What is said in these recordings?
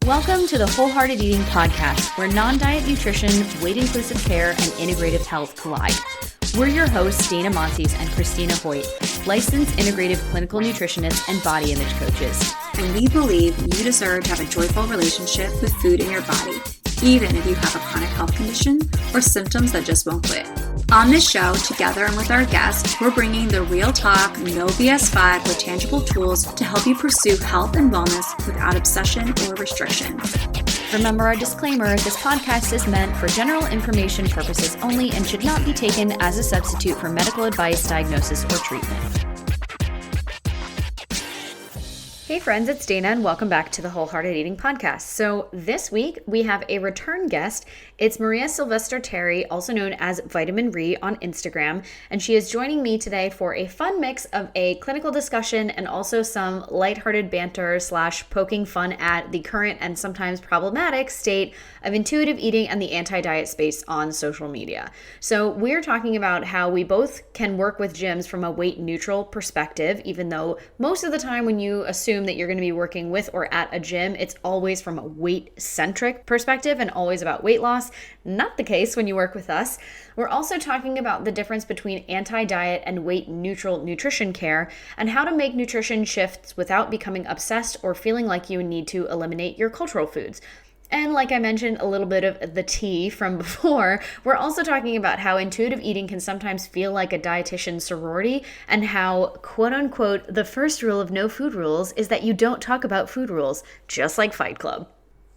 Welcome to the Wholehearted Eating Podcast, where non-diet nutrition, weight-inclusive care, and integrative health collide. We're your hosts, Dana Montes and Christina Hoyt, licensed integrative clinical nutritionists and body image coaches. And we believe you deserve to have a joyful relationship with food in your body, even if you have a chronic health condition or symptoms that just won't quit. On this show, together and with our guests, we're bringing the real talk, no BS vibe with tangible tools to help you pursue health and wellness without obsession or restriction. Remember our disclaimer, this podcast is meant for general information purposes only and should not be taken as a substitute for medical advice, diagnosis, or treatment. Hey friends, it's Dana and welcome back to the Wholehearted Eating Podcast. So this week we have a return guest. It's Maria Sylvester Terry, also known as Vitamin Ree on Instagram, and she is joining me today for a fun mix of a clinical discussion and also some lighthearted banter / poking fun at the current and sometimes problematic state of intuitive eating and the anti-diet space on social media. So we're talking about how we both can work with gyms from a weight neutral perspective, even though most of the time when you assume that you're going to be working with or at a gym, it's always from a weight-centric perspective and always about weight loss. Not the case when you work with us. We're also talking about the difference between anti-diet and weight-neutral nutrition care and how to make nutrition shifts without becoming obsessed or feeling like you need to eliminate your cultural foods. And like I mentioned, a little bit of the tea from before, we're also talking about how intuitive eating can sometimes feel like a dietitian sorority and how, quote unquote, the first rule of no food rules is that you don't talk about food rules, just like Fight Club.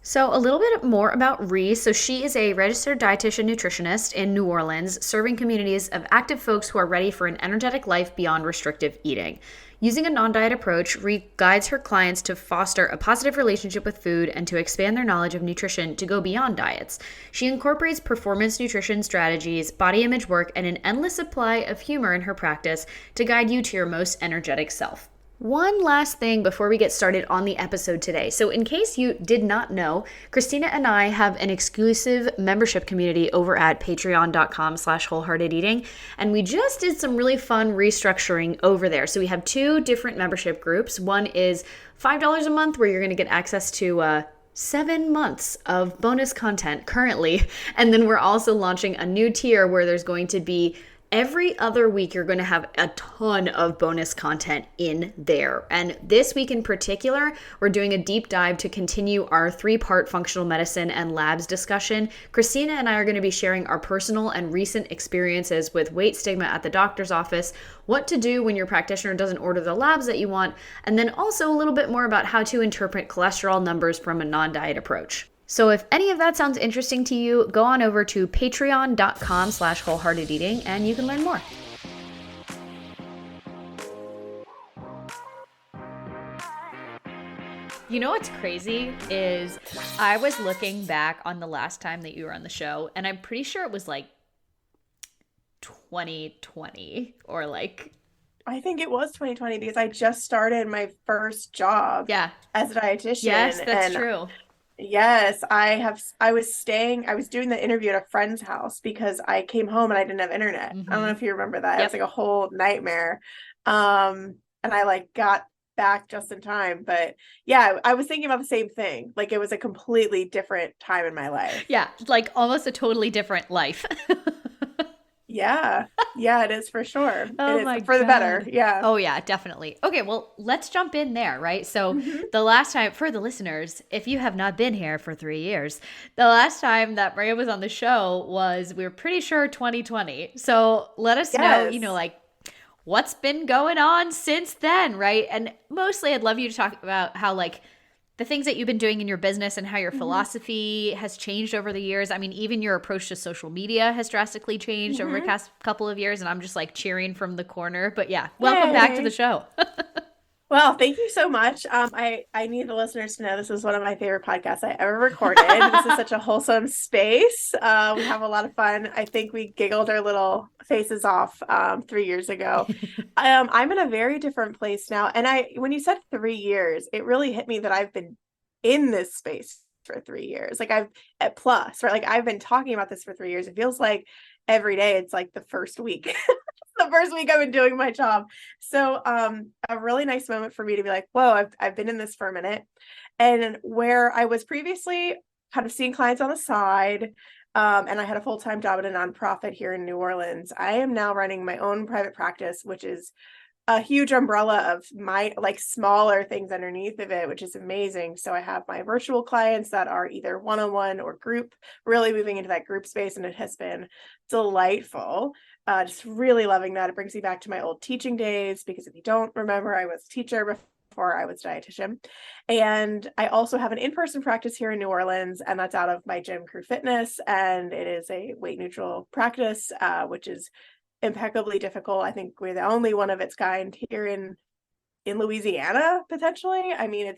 So a little bit more about Ree. So she is a registered dietitian nutritionist in New Orleans, serving communities of active folks who are ready for an energetic life beyond restrictive eating. Using a non-diet approach, Ree guides her clients to foster a positive relationship with food and to expand their knowledge of nutrition to go beyond diets. She incorporates performance nutrition strategies, body image work, and an endless supply of humor in her practice to guide you to your most energetic self. One last thing before we get started on the episode today. So in case you did not know, Christina and I have an exclusive membership community over at patreon.com/wholeheartedeating. And we just did some really fun restructuring over there. So we have two different membership groups. One is $5 a month where you're going to get access to 7 months of bonus content currently. And then we're also launching a new tier where there's going to be every other week, you're going to have a ton of bonus content in there. And this week in particular, we're doing a deep dive to continue our 3-part functional medicine and labs discussion. Christina and I are going to be sharing our personal and recent experiences with weight stigma at the doctor's office, what to do when your practitioner doesn't order the labs that you want, and then also a little bit more about how to interpret cholesterol numbers from a non-diet approach. So if any of that sounds interesting to you, go on over to patreon.com/wholeheartedeating and you can learn more. You know what's crazy is I was looking back on the last time that you were on the show, and I'm pretty sure it was like 2020 or like... I think it was 2020 because I just started my first job as a dietitian. Yes, that's true. Yes, I was doing the interview at a friend's house because I came home and I didn't have internet. Mm-hmm. I don't know if you remember that. Yep. It was like a whole nightmare. And I got back just in time. But yeah, I was thinking about the same thing. Like it was a completely different time in my life. Yeah, like almost a totally different life. Yeah, it is for sure. Oh it is my for the God. better. Yeah. Oh yeah, definitely. Okay, well, let's jump in there, right? So the last time, for the listeners, if you have not been here for 3 years, the last time that Maria was on the show was, we're pretty sure 2020. So let us know, like what's been going on since then, right? And mostly I'd love you to talk about how like the things that you've been doing in your business and how your philosophy has changed over the years. I mean, even your approach to social media has drastically changed over the past couple of years. And I'm just like cheering from the corner. But yeah, welcome back to the show. Well, thank you so much. I need the listeners to know this is one of my favorite podcasts I ever recorded. This is such a wholesome space. We have a lot of fun. I think we giggled our little faces off 3 years ago. I'm in a very different place now. And when you said 3 years, it really hit me that I've been in this space for 3 years. Like I've at plus, right? Like I've been talking about this for 3 years. It feels like every day it's like the first week. the first week I've been doing my job. So a really nice moment for me to be like, whoa, I've been in this for a minute. And where I was previously kind of seeing clients on the side, and I had a full-time job at a nonprofit here in New Orleans, I am now running my own private practice, which is a huge umbrella of my like smaller things underneath of it, which is amazing. So I have my virtual clients that are either one-on-one or group, really moving into that group space, and it has been delightful. Just really loving that. It brings me back to my old teaching days, because if you don't remember, I was a teacher before I was a dietitian. And I also have an in-person practice here in New Orleans, and that's out of my gym, Crew Fitness, and it is a weight neutral practice, which is impeccably difficult. I think we're the only one of its kind here in Louisiana, potentially. I mean,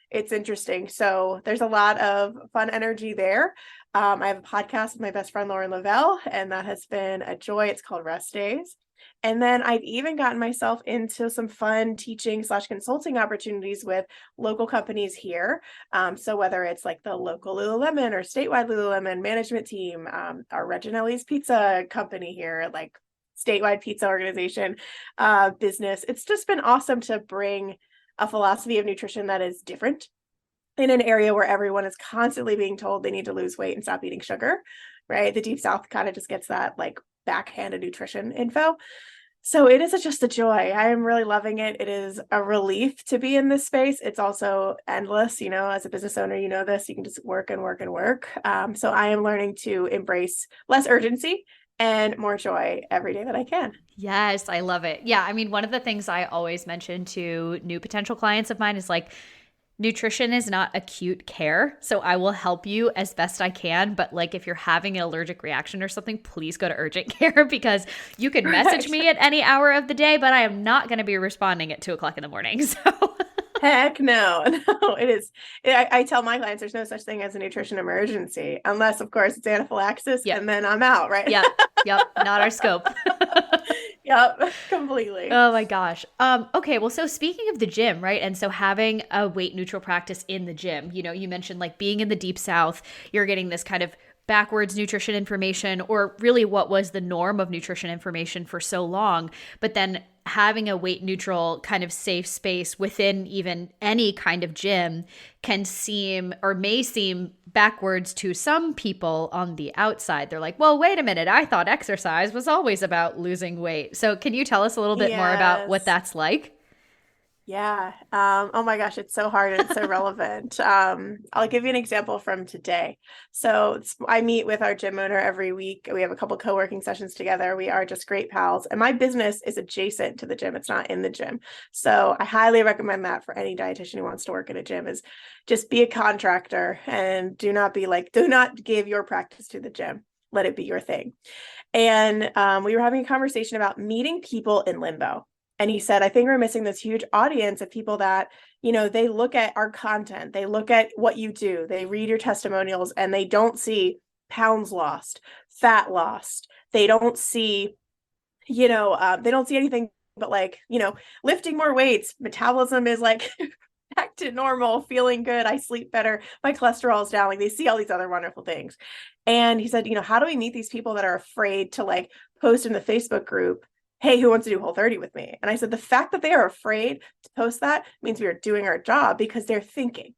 it's interesting. So there's a lot of fun energy there. I have a podcast with my best friend Lauren Lavelle, and that has been a joy. It's called Rest Days. And then I've even gotten myself into some fun teaching / consulting opportunities with local companies here. So whether it's like the local Lululemon or statewide Lululemon management team, our Reginelli's Pizza company here, like statewide pizza organization, business. It's just been awesome to bring a philosophy of nutrition that is different in an area where everyone is constantly being told they need to lose weight and stop eating sugar, right? The Deep South kind of just gets that like backhanded nutrition info. So it is just a joy. I am really loving it. It is a relief to be in this space. It's also endless, as a business owner, this, you can just work and work and work. So I am learning to embrace less urgency and more joy every day that I can. Yes, I love it. Yeah, I mean, one of the things I always mention to new potential clients of mine is like, nutrition is not acute care. So I will help you as best I can. But like, if you're having an allergic reaction or something, please go to urgent care, because you can message me at any hour of the day, but I am not going to be responding at 2:00 in the morning. So heck no, it is. I tell my clients there's no such thing as a nutrition emergency, unless of course it's anaphylaxis, and then I'm out, right? Yep. Not our scope. Yep, completely. Oh my gosh. Okay. Well, so speaking of the gym, right? And so having a weight neutral practice in the gym, you mentioned like being in the Deep South, you're getting this kind of backwards nutrition information, or really what was the norm of nutrition information for so long, but then having a weight neutral kind of safe space within even any kind of gym can seem, or may seem, backwards to some people on the outside. They're like, well, wait a minute, I thought exercise was always about losing weight. So can you tell us a little bit more about what that's like? Yeah. Oh my gosh, it's so hard and it's so relevant. I'll give you an example from today. So I meet with our gym owner every week. We have a couple co-working sessions together. We are just great pals. And my business is adjacent to the gym. It's not in the gym. So I highly recommend that for any dietitian who wants to work in a gym, is just be a contractor and do not give your practice to the gym. Let it be your thing. And we were having a conversation about meeting people in limbo. And he said, I think we're missing this huge audience of people that, they look at our content, they look at what you do, they read your testimonials, and they don't see pounds lost, fat lost. They don't see, they don't see anything but like, lifting more weights, metabolism is like back to normal, feeling good, I sleep better, my cholesterol is down. Like they see all these other wonderful things. And he said, how do we meet these people that are afraid to like post in the Facebook group, hey, who wants to do Whole30 with me? And I said, the fact that they are afraid to post that means we are doing our job, because they're thinking.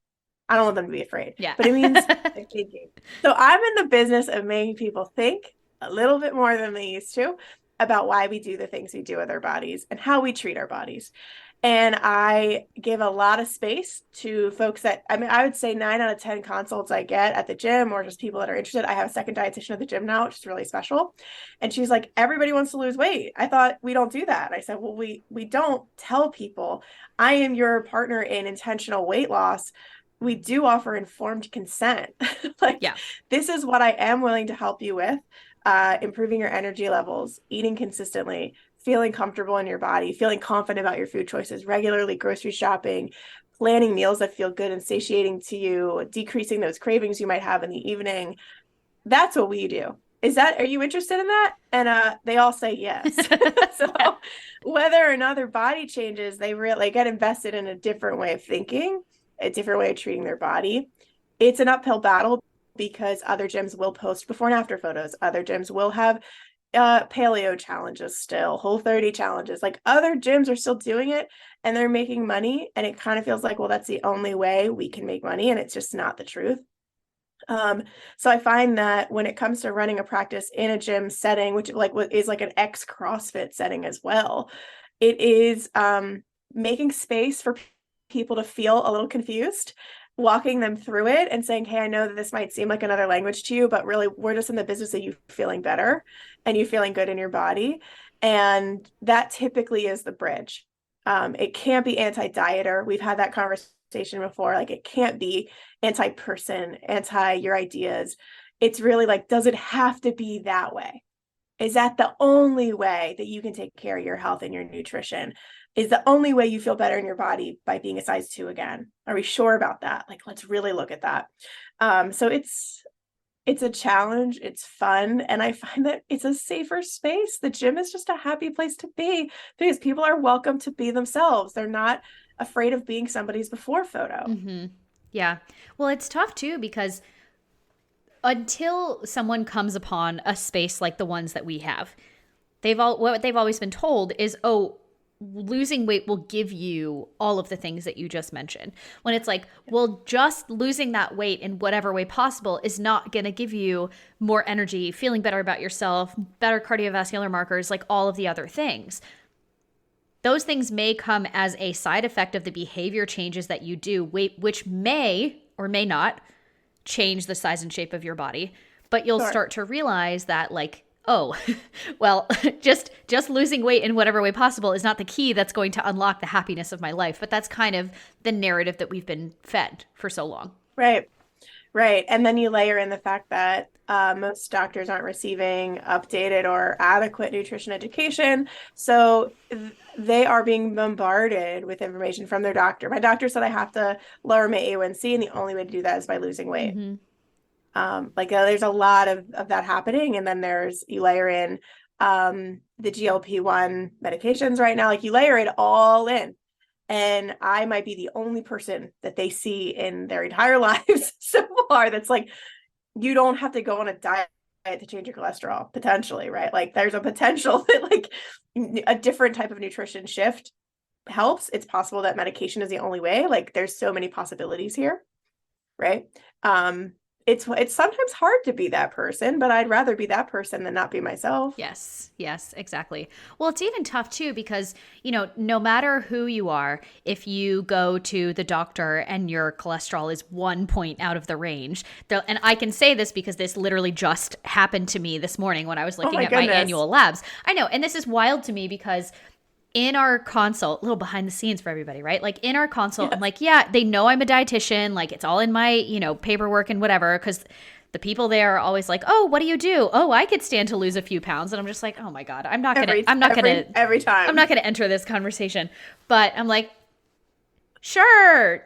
I don't want them to be afraid, but it means they're thinking. So I'm in the business of making people think a little bit more than they used to about why we do the things we do with our bodies and how we treat our bodies. And I give a lot of space to folks that, I would say 9 out of 10 consults I get at the gym, or just people that are interested. I have a second dietitian at the gym now, which is really special. And she's like, everybody wants to lose weight. I thought we don't do that. I said, well, we don't tell people I am your partner in intentional weight loss. We do offer informed consent. This is what I am willing to help you with. Improving your energy levels, eating consistently, feeling comfortable in your body, feeling confident about your food choices, regularly grocery shopping, planning meals that feel good and satiating to you, decreasing those cravings you might have in the evening. That's what we do. Are you interested in that? And they all say yes. So whether or not their body changes, they really get invested in a different way of thinking, a different way of treating their body. It's an uphill battle, because other gyms will post before and after photos. Other gyms will have paleo challenges still, Whole30 challenges, like other gyms are still doing it and they're making money, and it kind of feels like, well, that's the only way we can make money, and it's just not the truth. So I find that when it comes to running a practice in a gym setting, which like what is like an ex CrossFit setting as well, it is making space for people to feel a little confused, walking them through it and saying, hey, I know that this might seem like another language to you, but really we're just in the business of you feeling better and you feeling good in your body. And that typically is the bridge. It can't be anti-dieter. We've had that conversation before. Like, it can't be anti-person, anti your ideas. It's really like, does it have to be that way? Is that the only way that you can take care of your health and your nutrition? Is the only way you feel better in your body by being a size 2 again? Are we sure about that? Like, let's really look at that. So it's a challenge. It's fun. And I find that it's a safer space. The gym is just a happy place to be because people are welcome to be themselves. They're not afraid of being somebody's before photo. Mm-hmm. Yeah. Well, it's tough too, because until someone comes upon a space like the ones that we have, what they've always been told is, oh, losing weight will give you all of the things that you just mentioned. When it's like, well, just losing that weight in whatever way possible is not going to give you more energy, feeling better about yourself, better cardiovascular markers, like all of the other things. Those things may come as a side effect of the behavior changes that you do, which may or may not change the size and shape of your body. But you'll start to realize that, like, oh, well, just losing weight in whatever way possible is not the key that's going to unlock the happiness of my life. But that's kind of the narrative that we've been fed for so long. Right. Right. And then you layer in the fact that most doctors aren't receiving updated or adequate nutrition education. So they are being bombarded with information from their doctor. My doctor said I have to lower my A1C, and the only way to do that is by losing weight. Mm-hmm. There's a lot of that happening. And then you layer in the GLP-1 medications right now, like you layer it all in. And I might be the only person that they see in their entire lives so far that's like, you don't have to go on a diet to change your cholesterol, potentially, right? Like, there's a potential that like a different type of nutrition shift helps. It's possible that medication is the only way. Like, there's so many possibilities here, right? It's sometimes hard to be that person, but I'd rather be that person than not be myself. Yes, exactly. Well, it's even tough too, because, no matter who you are, if you go to the doctor and your cholesterol is 1 point out of the range, and I can say this because this literally just happened to me this morning when I was looking at my annual labs. I know, and this is wild to me because in our consult, a little behind the scenes for everybody, right? Like, in our consult, I'm like, yeah, they know I'm a dietitian. Like, it's all in my, paperwork and whatever. Because the people there are always like, oh, what do you do? Oh, I could stand to lose a few pounds. And I'm just like, oh my God, every time I'm not going to enter this conversation. But I'm like, sure,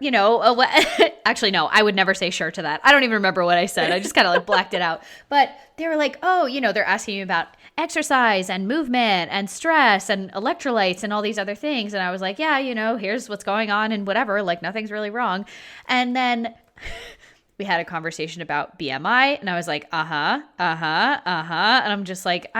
actually, no, I would never say sure to that. I don't even remember what I said. I just kind of like blacked it out. But they were like, oh, they're asking me about exercise and movement and stress and electrolytes and all these other things. And I was like, yeah, here's what's going on and whatever, like nothing's really wrong. And then we had a conversation about BMI, and I was like, And I'm just like,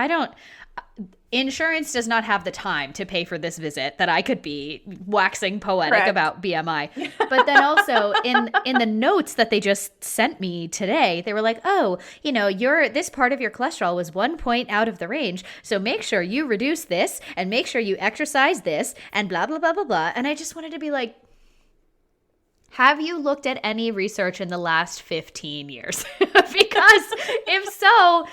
insurance does not have the time to pay for this visit that I could be waxing poetic about BMI. But then also in the notes that they just sent me today, they were like, oh, this part of your cholesterol was 1 point out of the range. So make sure you reduce this and make sure you exercise this and blah, blah, blah, blah, blah. And I just wanted to be like, have you looked at any research in the last 15 years? Because if so,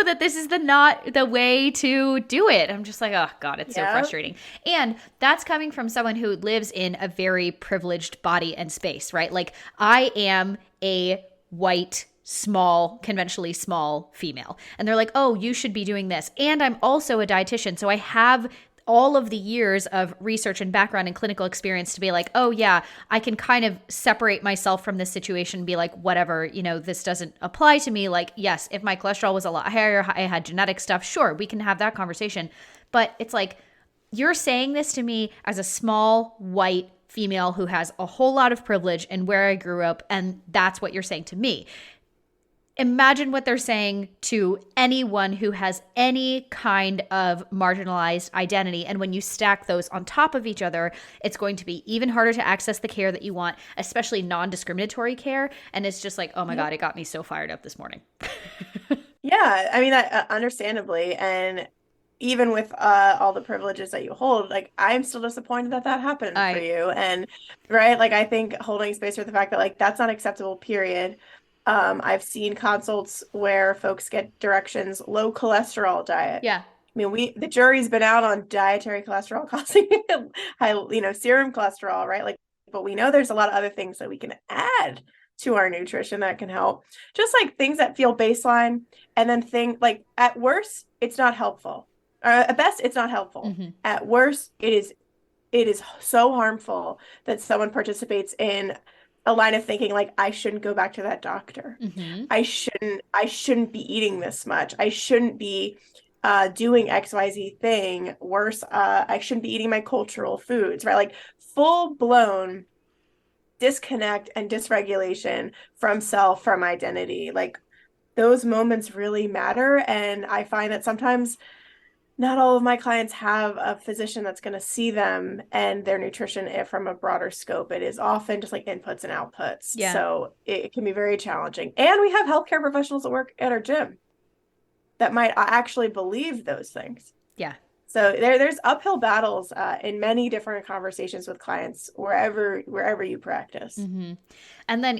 that this is not the way to do it. I'm just like, oh God, it's so frustrating. And that's coming from someone who lives in a very privileged body and space, right? Like, I am a white, small, conventionally small female. And they're like, oh, you should be doing this. And I'm also a dietitian. So I have all of the years of research and background and clinical experience to be like, oh yeah, I can kind of separate myself from this situation and be like, whatever, this doesn't apply to me. Like, yes, if my cholesterol was a lot higher, I had genetic stuff, sure, we can have that conversation. But it's like, you're saying this to me as a small white female who has a whole lot of privilege and where I grew up, and that's what you're saying to me. imagine what they're saying to anyone who has any kind of marginalized identity. And when you stack those on top of each other, it's going to be even harder to access the care that you want, especially non-discriminatory care. And it's just like, oh my God, it got me so fired up this morning. Yeah, I mean, understandably, and even with all the privileges that you hold, like I'm still disappointed that that happened for you. And right, like I think holding space for the fact that like that's not acceptable, period. I've seen consults where folks get directions, low cholesterol diet. Yeah. I mean, the jury's been out on dietary cholesterol causing high, serum cholesterol, right? Like, but we know there's a lot of other things that we can add to our nutrition that can help. Just like things that feel baseline, and then like at worst, it's not helpful. At best, it's not helpful. Mm-hmm. At worst, it is so harmful that someone participates in a line of thinking like I shouldn't go back to that doctor. Mm-hmm. I shouldn't be eating this much. I shouldn't be doing XYZ thing. Worse, I shouldn't be eating my cultural foods, right? Like full blown disconnect and dysregulation from self, from identity. Like those moments really matter. And I find that sometimes not all of my clients have a physician that's going to see them and their nutrition from a broader scope. It is often just like inputs and outputs. Yeah. So it can be very challenging. And we have healthcare professionals that work at our gym that might actually believe those things. Yeah. So there's uphill battles in many different conversations with clients wherever you practice. Mm-hmm. And then,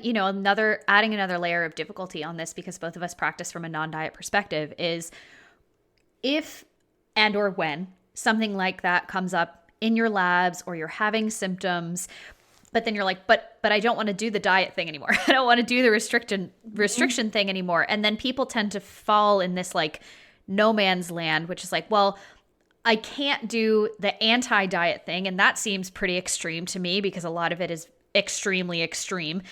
adding another layer of difficulty on this, because both of us practice from a non-diet perspective, is if and or when something like that comes up in your labs or you're having symptoms, but then you're like, but I don't want to do the diet thing anymore. I don't want to do the restriction thing anymore. And then people tend to fall in this like no man's land, which is like, well, I can't do the anti-diet thing. And that seems pretty extreme to me because a lot of it is extremely extreme.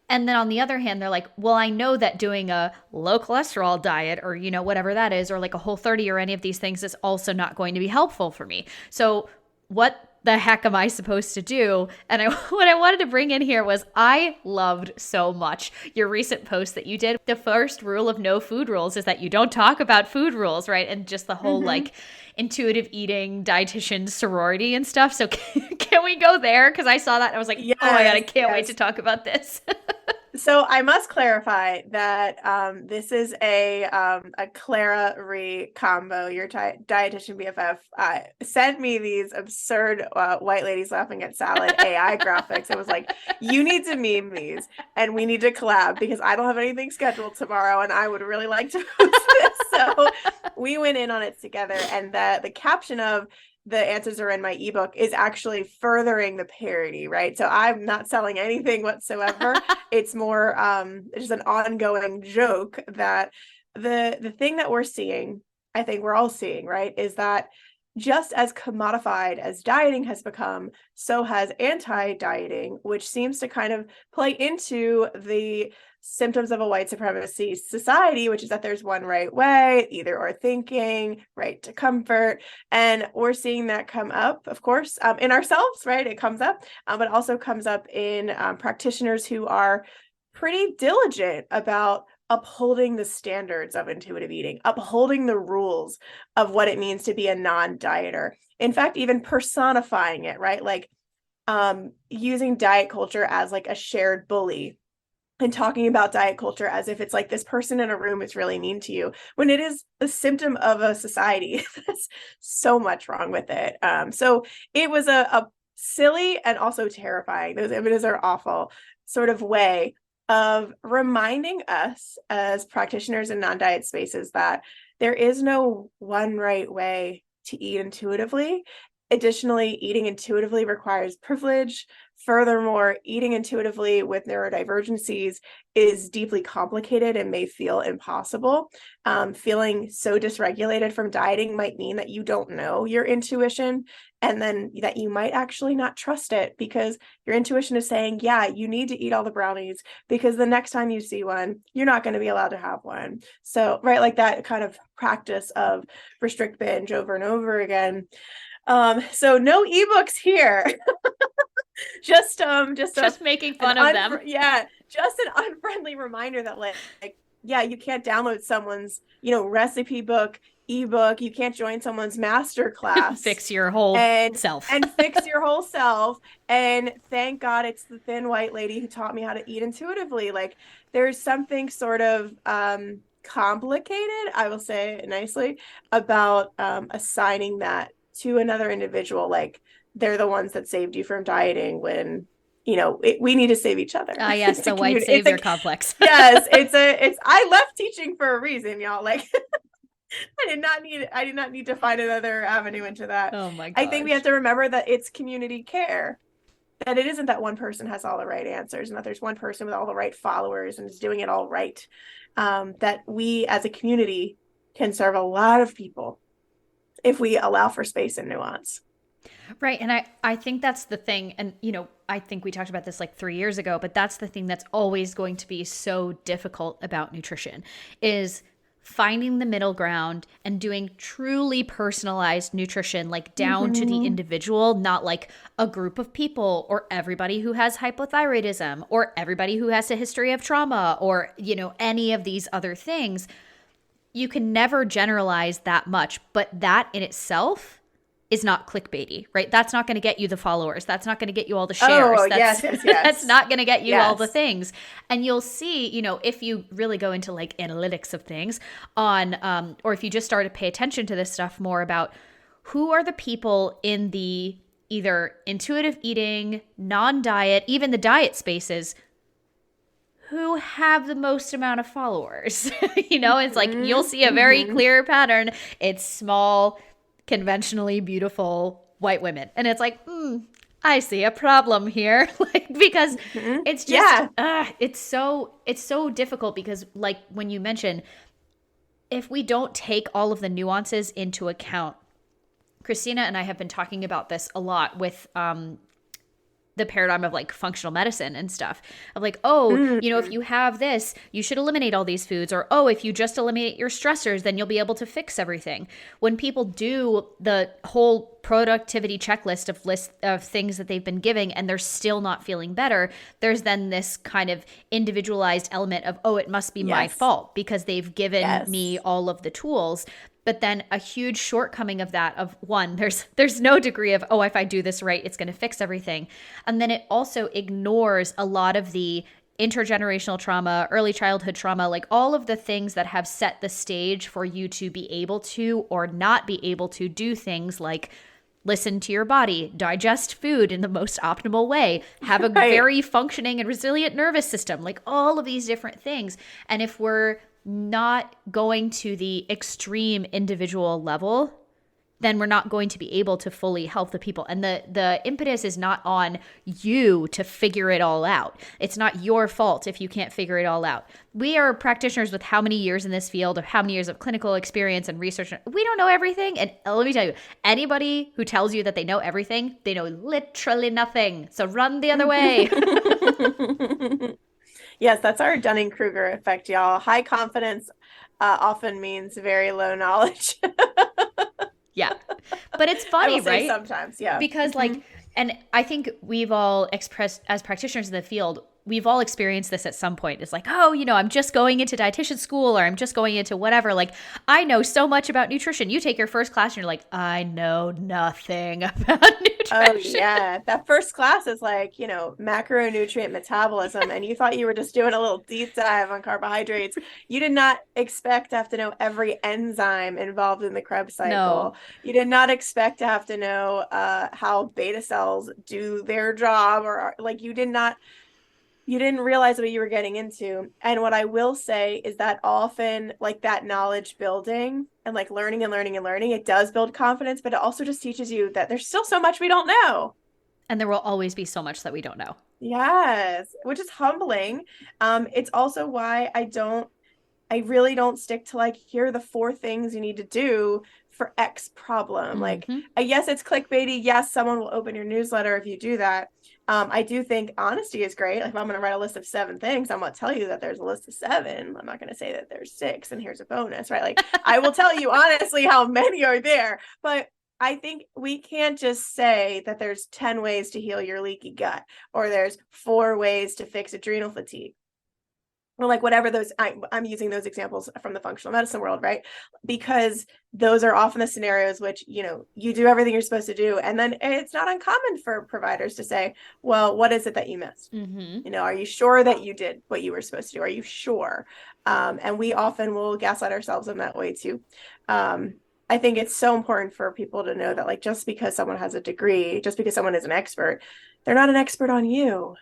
And then on the other hand, they're like, well, I know that doing a low cholesterol diet or, whatever that is, or like a Whole30 or any of these things is also not going to be helpful for me. So what the heck am I supposed to do? And what I wanted to bring in here was I loved so much your recent post that you did. The first rule of no food rules is that you don't talk about food rules, right? And just the whole like intuitive eating, dietitian sorority and stuff. So can we go there? Because I saw that and I was like, yes, oh my God, I can't wait to talk about this. So I must clarify that this is a Clara Ree combo. Your dietitian BFF sent me these absurd white ladies laughing at salad AI graphics. It was like, you need to meme these and we need to collab because I don't have anything scheduled tomorrow and I would really like to host this. So we went in on it together, and the caption of the answers are in my ebook is actually furthering the parody, right? So I'm not selling anything whatsoever. It's more just an ongoing joke that the thing that we're seeing, I think we're all seeing, right, is that just as commodified as dieting has become, so has anti-dieting, which seems to kind of play into the symptoms of a white supremacy society, which is that there's one right way, either or thinking, right to comfort. And we're seeing that come up, of course, in ourselves, right? It comes up, but also comes up in practitioners who are pretty diligent about upholding the standards of intuitive eating, upholding the rules of what it means to be a non-dieter. In fact, even personifying it, right? Like using diet culture as like a shared bully and talking about diet culture as if it's like this person in a room is really mean to you, when it is a symptom of a society. That's so much wrong with it. So it was a silly and also terrifying, those images are awful, sort of way of reminding us as practitioners in non-diet spaces that there is no one right way to eat intuitively. Additionally, eating intuitively requires privilege. Furthermore, eating intuitively with neurodivergencies is deeply complicated and may feel impossible. Feeling so dysregulated from dieting might mean that you don't know your intuition, and then that you might actually not trust it because your intuition is saying, yeah, you need to eat all the brownies because the next time you see one, you're not going to be allowed to have one. So, right, like that kind of practice of restrict binge over and over again. So no ebooks here. just making fun of them. Yeah, just an unfriendly reminder that like you can't download someone's, recipe book, ebook. You can't join someone's master class Fix your whole and self. fix your whole self. And thank God it's the thin white lady who taught me how to eat intuitively. Like there's something sort of complicated, I will say it nicely, about assigning that to another individual. Like they're the ones that saved you from dieting when we need to save each other. Ah, yes, the white savior complex. Yes, I left teaching for a reason, y'all. Like I did not need to find another avenue into that. Oh my I think we have gosh. to remember that it's community care, that it isn't that one person has all the right answers and that there's one person with all the right followers and is doing it all right. That we as a community can serve a lot of people if we allow for space and nuance. Right. And I think that's the thing. And, I think we talked about this like 3 years ago, but that's the thing that's always going to be so difficult about nutrition is finding the middle ground and doing truly personalized nutrition, like down to the individual, not like a group of people or everybody who has hypothyroidism or everybody who has a history of trauma or, any of these other things. You can never generalize that much, but that in itself is not clickbaity, right? That's not going to get you the followers. That's not going to get you all the shares. Oh, That's, yes. that's not going to get you all the Yes. things. And you'll see, if you really go into like analytics of things on, or if you just start to pay attention to this stuff more about who are the people in the either intuitive eating, non-diet, even the diet spaces who have the most amount of followers. It's like you'll see a very clear pattern. It's small, conventionally beautiful white women. And it's like, I see a problem here. Like, because it's just, it's so difficult because like when you mention, if we don't take all of the nuances into account, Christina and I have been talking about this a lot with, the paradigm of like functional medicine and stuff of like, if you have this, you should eliminate all these foods, or, if you just eliminate your stressors, then you'll be able to fix everything. When people do the whole productivity checklist of things that they've been giving and they're still not feeling better, there's then this kind of individualized element of, it must be my fault because they've given me all of the tools. But then a huge shortcoming of that of one, there's no degree of, if I do this right, it's going to fix everything. And then it also ignores a lot of the intergenerational trauma, early childhood trauma, like all of the things that have set the stage for you to be able to or not be able to do things like listen to your body, digest food in the most optimal way, have a very functioning and resilient nervous system, like all of these different things. And if we're not going to the extreme individual level, then we're not going to be able to fully help the people. And the impetus is not on you to figure it all out. It's not your fault if you can't figure it all out. We are practitioners with how many years in this field, or how many years of clinical experience and research. We don't know everything. And let me tell you, anybody who tells you that they know everything, they know literally nothing. So run the other way. Yes, that's our Dunning-Kruger effect, y'all. High confidence often means very low knowledge. Yeah. But it's funny, I will say right? sometimes, yeah. Because like, and I think we've all expressed as practitioners in the field, we've all experienced this at some point. It's like, I'm just going into dietitian school, or I'm just going into whatever. Like, I know so much about nutrition. You take your first class and you're like, I know nothing about nutrition. Oh, yeah. That first class is like, macronutrient metabolism. And you thought you were just doing a little deep dive on carbohydrates. You did not expect to have to know every enzyme involved in the Krebs cycle. No. You did not expect to have to know how beta cells do their job, or like you didn't realize what you were getting into. And what I will say is that often like that knowledge building and like learning, it does build confidence, but it also just teaches you that there's still so much we don't know. And there will always be so much that we don't know. Yes, which is humbling. It's also why I really don't stick to like, here are the 4 things you need to do for X problem. Like, yes, it's clickbaity. Yes, someone will open your newsletter if you do that. I do think honesty is great. Like, if I'm going to write a list of 7 things, I'm going to tell you that there's a list of 7. I'm not going to say that there's 6 and here's a bonus, right? Like, I will tell you honestly how many are there. But I think we can't just say that there's 10 ways to heal your leaky gut, or there's 4 ways to fix adrenal fatigue. or like whatever those, I'm using those examples from the functional medicine world, right? Because those are often the scenarios which, you do everything you're supposed to do. And then it's not uncommon for providers to say, well, what is it that you missed? Are you sure that you did what you were supposed to do? Are you sure? And we often will gaslight ourselves in that way too. I think it's so important for people to know that, like, just because someone has a degree, just because someone is an expert, they're not an expert on you.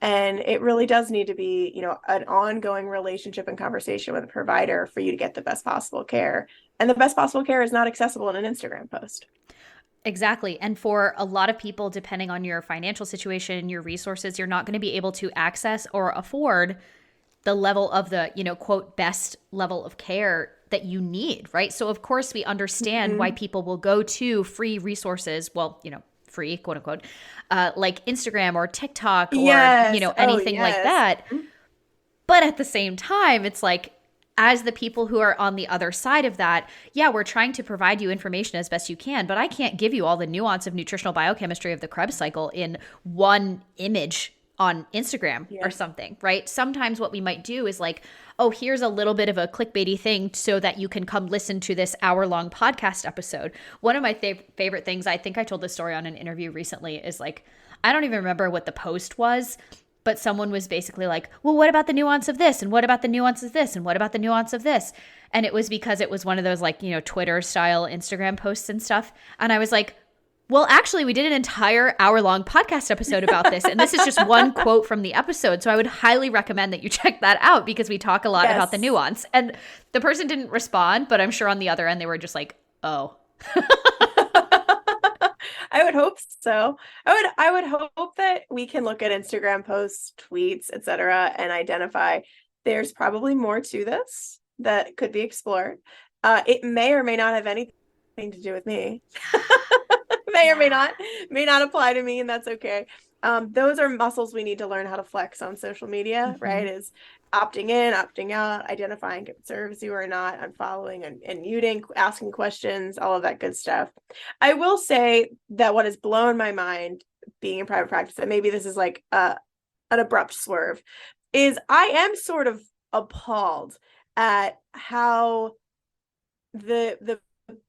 And it really does need to be, an ongoing relationship and conversation with a provider for you to get the best possible care. And the best possible care is not accessible in an Instagram post. Exactly. And for a lot of people, depending on your financial situation, your resources, you're not going to be able to access or afford the level of the, quote, best level of care that you need, right? So of course we understand why people will go to free resources, well, free, quote unquote, like Instagram or TikTok or, anything like that. But at the same time, it's like, as the people who are on the other side of that, yeah, we're trying to provide you information as best you can, but I can't give you all the nuance of nutritional biochemistry of the Krebs cycle in one image on Instagram or something, right? Sometimes what we might do is like, oh, here's a little bit of a clickbaity thing so that you can come listen to this hour-long podcast episode. One of my favorite things, I think I told this story on an interview recently, is like, I don't even remember what the post was, but someone was basically like, well, what about the nuance of this? And what about the nuance of this? And what about the nuance of this? And it was because it was one of those like, Twitter style Instagram posts and stuff. And I was like, well, actually, we did an entire hour-long podcast episode about this, and this is just one quote from the episode. So I would highly recommend that you check that out because we talk a lot about the nuance. And the person didn't respond, but I'm sure on the other end, they were just like, oh. I would hope so. I would hope that we can look at Instagram posts, tweets, etc., and identify there's probably more to this that could be explored. It may or may not have anything to do with me. May or may not apply to me, and that's okay. Those are muscles we need to learn how to flex on social media, right? Is opting in, opting out, identifying if it serves you or not, unfollowing and muting, asking questions, all of that good stuff. I will say that what has blown my mind being in private practice, and maybe this is like an abrupt swerve, is I am sort of appalled at how the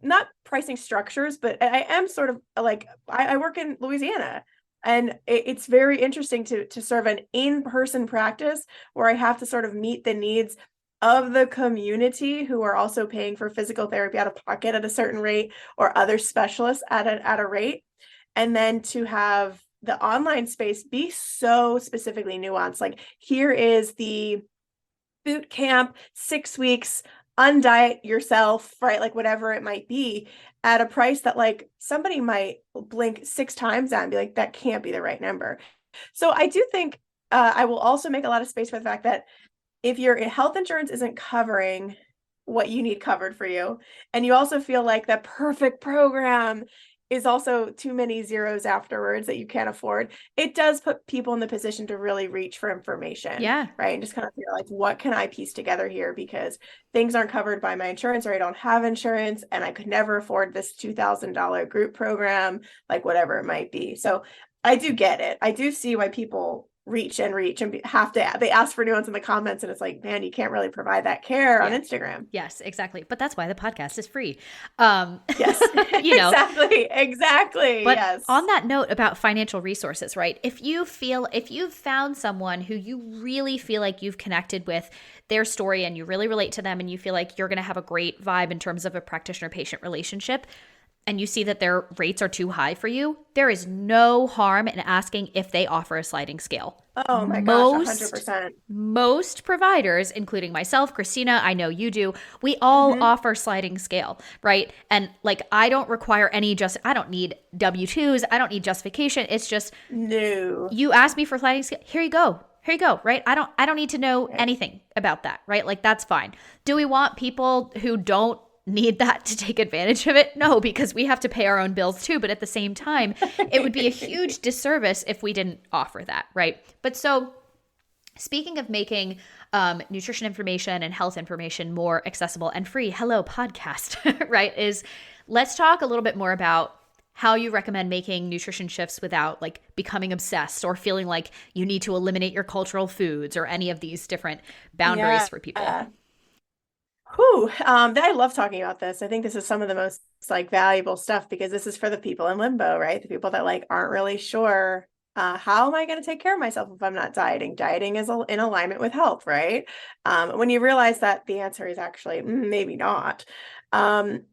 not pricing structures, but I am sort of like, I work in Louisiana, and it's very interesting to serve an in-person practice where I have to sort of meet the needs of the community who are also paying for physical therapy out of pocket at a certain rate or other specialists at a rate. And then to have the online space be so specifically nuanced, like here is the boot camp, 6 weeks, undiet yourself, right? Like whatever it might be, at a price that like somebody might blink 6 times at and be like, that can't be the right number. So I do think I will also make a lot of space for the fact that if your health insurance isn't covering what you need covered for you, and you also feel like the perfect program is also too many zeros afterwards that you can't afford, it does put people in the position to really reach for information. Yeah. Right. And just kind of feel like, what can I piece together here? Because things aren't covered by my insurance, or I don't have insurance, and I could never afford this $2,000 group program, like whatever it might be. So I do get it. I do see why people reach and they ask for nuance in the comments, and it's like, man, you can't really provide that care on Instagram. Yes, exactly. But that's why the podcast is free. Yes, exactly. But yes. On that note about financial resources, right? If you've found someone who you really feel like you've connected with their story and you really relate to them and you feel like you're going to have a great vibe in terms of a practitioner-patient relationship, and you see that their rates are too high for you, there is no harm in asking if they offer a sliding scale. Oh my gosh, 100%. Most providers, including myself, Christina, I know you do, we all offer sliding scale, right? And like, I don't require I don't need W-2s, I don't need justification. It's just, no. You ask me for sliding scale, here you go, right? I don't need to know anything about that, right? Like, that's fine. Do we want people who don't need that to take advantage of it? No, because we have to pay our own bills too. But at the same time, it would be a huge disservice if we didn't offer that, right? But so speaking of making nutrition information and health information more accessible and free, hello podcast, right? Let's talk a little bit more about how you recommend making nutrition shifts without like becoming obsessed or feeling like you need to eliminate your cultural foods or any of these different boundaries Yeah. for people. I love talking about this. I think this is some of the most like valuable stuff because this is for the people in limbo, right? The people that like aren't really sure, how am I going to take care of myself if I'm not dieting? Dieting is in alignment with health, right? When you realize that the answer is actually maybe not. Um,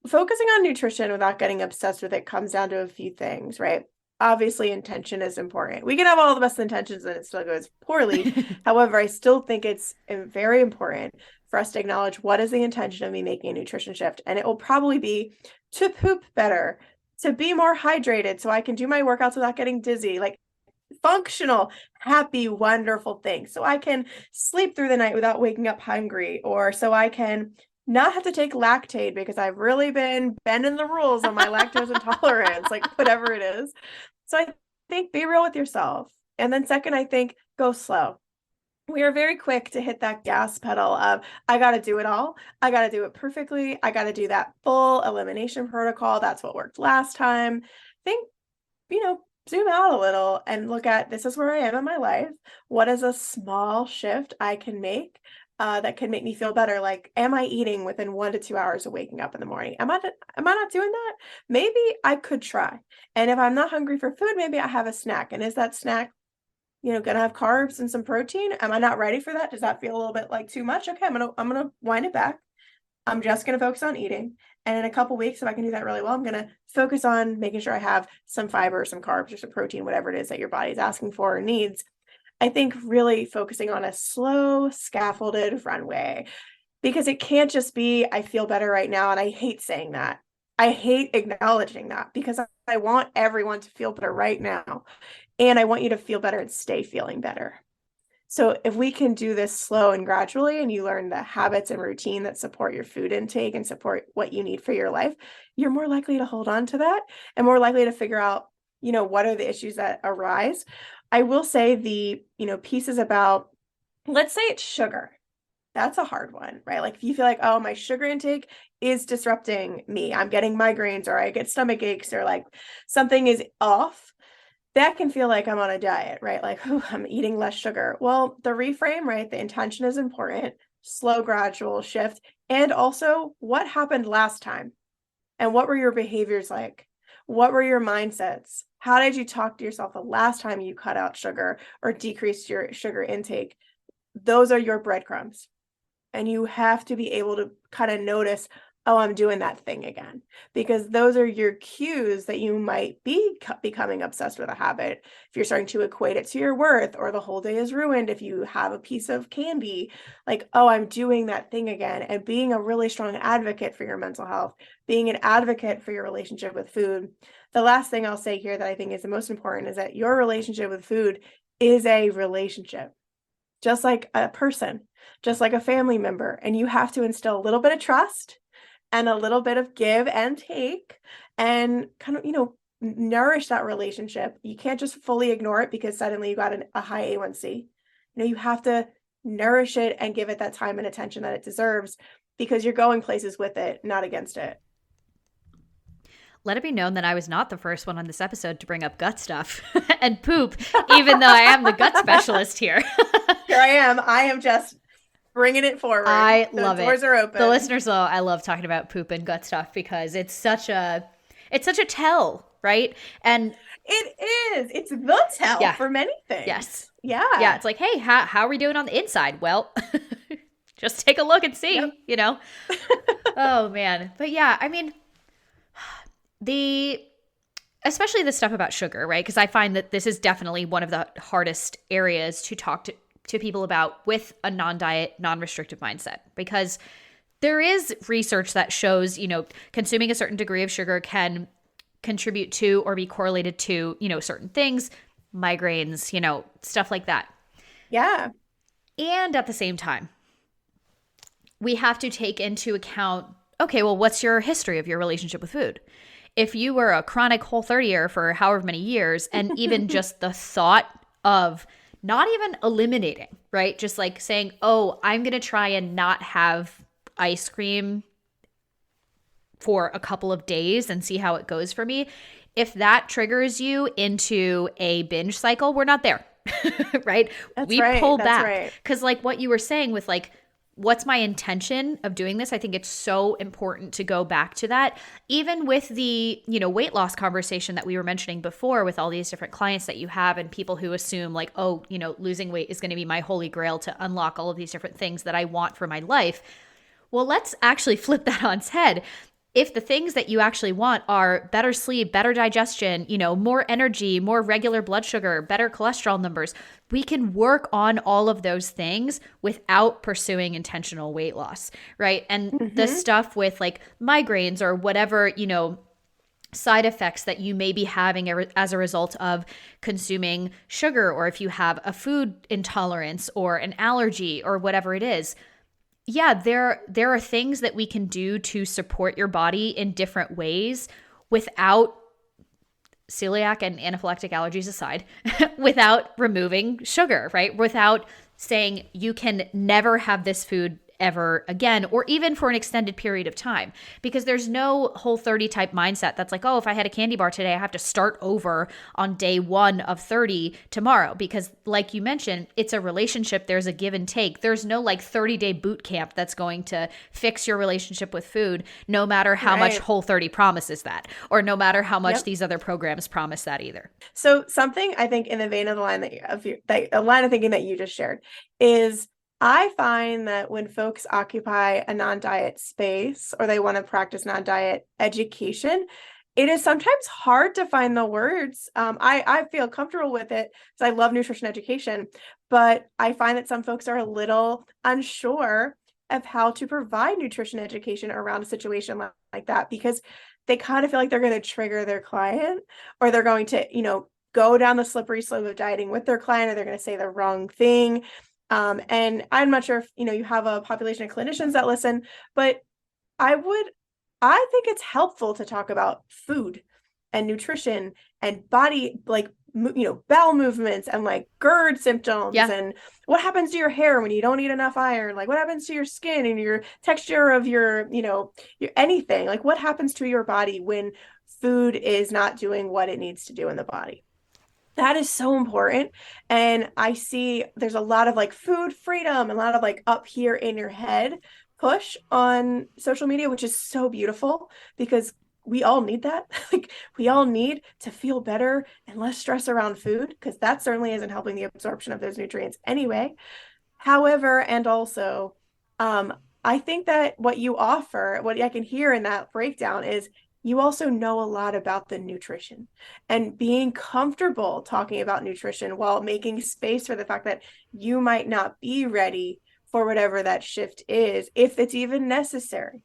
Focusing on nutrition without getting obsessed with it comes down to a few things, right? Obviously, intention is important. We can have all the best intentions and it still goes poorly. However, I still think it's very important for us to acknowledge what is the intention of me making a nutrition shift. And it will probably be to poop better, to be more hydrated so I can do my workouts without getting dizzy, like functional, happy, wonderful things. So I can sleep through the night without waking up hungry, or so I can not have to take Lactaid because I've really been bending the rules on my lactose intolerance, like whatever it is. So I think be real with yourself. And then second, I think go slow. We are very quick to hit that gas pedal of, I got to do it all. I got to do it perfectly. I got to do that full elimination protocol. That's what worked last time. Think, zoom out a little and look at, this is where I am in my life. What is a small shift I can make that can make me feel better? Like, am I eating within 1 to 2 hours of waking up in the morning? Am I not doing that? Maybe I could try. And if I'm not hungry for food, maybe I have a snack. And is that snack gonna have carbs and some protein? Am I not ready for that? Does that feel a little bit like too much? Okay, I'm gonna wind it back. I'm just gonna focus on eating. And in a couple weeks, if I can do that really well, I'm gonna focus on making sure I have some fiber, some carbs, or some protein, whatever it is that your body's asking for or needs. I think really focusing on a slow, scaffolded runway, because it can't just be, I feel better right now. And I hate saying that. I hate acknowledging that because I want everyone to feel better right now. And I want you to feel better and stay feeling better. So if we can do this slow and gradually, and you learn the habits and routine that support your food intake and support what you need for your life, you're more likely to hold on to that and more likely to figure out, what are the issues that arise. I will say the, pieces about, let's say it's sugar. That's a hard one, right? Like if you feel like, oh, my sugar intake is disrupting me, I'm getting migraines or I get stomach aches or like something is off, that can feel like I'm on a diet, right? Like, I'm eating less sugar. Well, the reframe, right? The intention is important, slow, gradual shift. And also, what happened last time? And what were your behaviors like? What were your mindsets? How did you talk to yourself the last time you cut out sugar or decreased your sugar intake? Those are your breadcrumbs. And you have to be able to kind of notice, oh, I'm doing that thing again, because those are your cues that you might be becoming obsessed with a habit. If you're starting to equate it to your worth, or the whole day is ruined if you have a piece of candy, like, oh, I'm doing that thing again. And being a really strong advocate for your mental health, being an advocate for your relationship with food. The last thing I'll say here that I think is the most important is that your relationship with food is a relationship, just like a person, just like a family member. And you have to instill a little bit of trust and a little bit of give and take and kind of, nourish that relationship. You can't just fully ignore it because suddenly you got a high A1C. You have to nourish it and give it that time and attention that it deserves because you're going places with it, not against it. Let it be known that I was not the first one on this episode to bring up gut stuff and poop, even though I am the gut specialist here. Here I am. I am just bringing it forward. I love it. The doors are open. The listeners know I love talking about poop and gut stuff because it's such a tell, right? And it is. It's the tell for many things. Yes. Yeah. Yeah. It's like, hey, how are we doing on the inside? Well, just take a look and see, Oh, man. But yeah, I mean, especially the stuff about sugar, right? Because I find that this is definitely one of the hardest areas to talk to people about with a non-diet, non-restrictive mindset, because there is research that shows, consuming a certain degree of sugar can contribute to or be correlated to, certain things, migraines, stuff like that. Yeah. And at the same time, we have to take into account, okay, well, what's your history of your relationship with food? If you were a chronic Whole30er for however many years, and even just the thought of not even eliminating, right? Just like saying, oh, I'm going to try and not have ice cream for a couple of days and see how it goes for me. If that triggers you into a binge cycle, we're not there, right? We pull back. Because like what you were saying with like, what's my intention of doing this? I think it's so important to go back to that. Even with the, weight loss conversation that we were mentioning before with all these different clients that you have and people who assume like, oh, losing weight is going to be my holy grail to unlock all of these different things that I want for my life. Well, let's actually flip that on its head. If the things that you actually want are better sleep, better digestion, more energy, more regular blood sugar, better cholesterol numbers, we can work on all of those things without pursuing intentional weight loss, right? And the stuff with like migraines or whatever, side effects that you may be having as a result of consuming sugar, or if you have a food intolerance or an allergy or whatever it is. Yeah, there are things that we can do to support your body in different ways without, celiac and anaphylactic allergies aside, without removing sugar, right? Without saying you can never have this food ever again, or even for an extended period of time, because there's no Whole30 type mindset that's like, oh, if I had a candy bar today, I have to start over on day 1 of 30 tomorrow. Because like you mentioned, it's a relationship. There's a give and take. There's no like 30-day boot camp that's going to fix your relationship with food, no matter how much Whole30 promises that, or no matter how much these other programs promise that either. So something I think in the vein of the line a line of thinking that you just shared is, I find that when folks occupy a non-diet space or they want to practice non-diet education, it is sometimes hard to find the words. I feel comfortable with it because I love nutrition education, but I find that some folks are a little unsure of how to provide nutrition education around a situation like that, because they kind of feel like they're going to trigger their client, or they're going to, go down the slippery slope of dieting with their client, or they're going to say the wrong thing. And I'm not sure if, you have a population of clinicians that listen, but I think it's helpful to talk about food and nutrition and body, like, bowel movements and like GERD symptoms and what happens to your hair when you don't eat enough iron, like what happens to your skin and your texture of your anything, like what happens to your body when food is not doing what it needs to do in the body. That is so important. And I see there's a lot of like food freedom, and a lot of like up here in your head push on social media, which is so beautiful because we all need that. Like we all need to feel better and less stress around food, because that certainly isn't helping the absorption of those nutrients anyway. However, and also, I think that what you offer, what I can hear in that breakdown is, you also know a lot about the nutrition, and being comfortable talking about nutrition while making space for the fact that you might not be ready for whatever that shift is, if it's even necessary.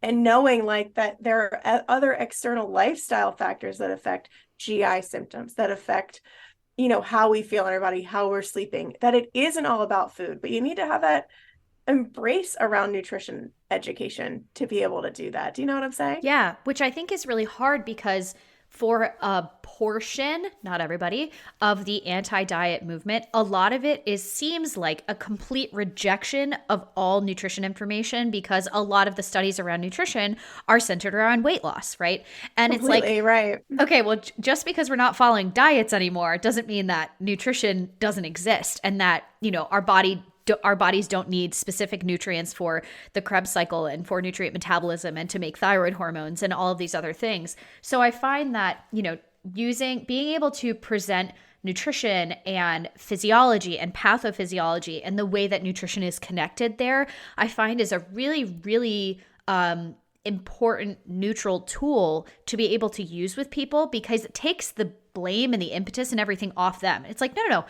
And knowing like that there are other external lifestyle factors that affect GI symptoms, that affect, how we feel in our body, how we're sleeping, that it isn't all about food, but you need to have that embrace around nutrition education to be able to do that. Do you know what I'm saying? Yeah, which I think is really hard because for a portion, not everybody, of the anti-diet movement, a lot of it seems like a complete rejection of all nutrition information, because a lot of the studies around nutrition are centered around weight loss, right? And Completely, it's like, right. Okay, well, just because we're not following diets anymore doesn't mean that nutrition doesn't exist, and that, our bodies don't need specific nutrients for the Krebs cycle and for nutrient metabolism and to make thyroid hormones and all of these other things. So I find that, being able to present nutrition and physiology and pathophysiology and the way that nutrition is connected there, I find is a really, really important neutral tool to be able to use with people, because it takes the blame and the impetus and everything off them. It's like, no.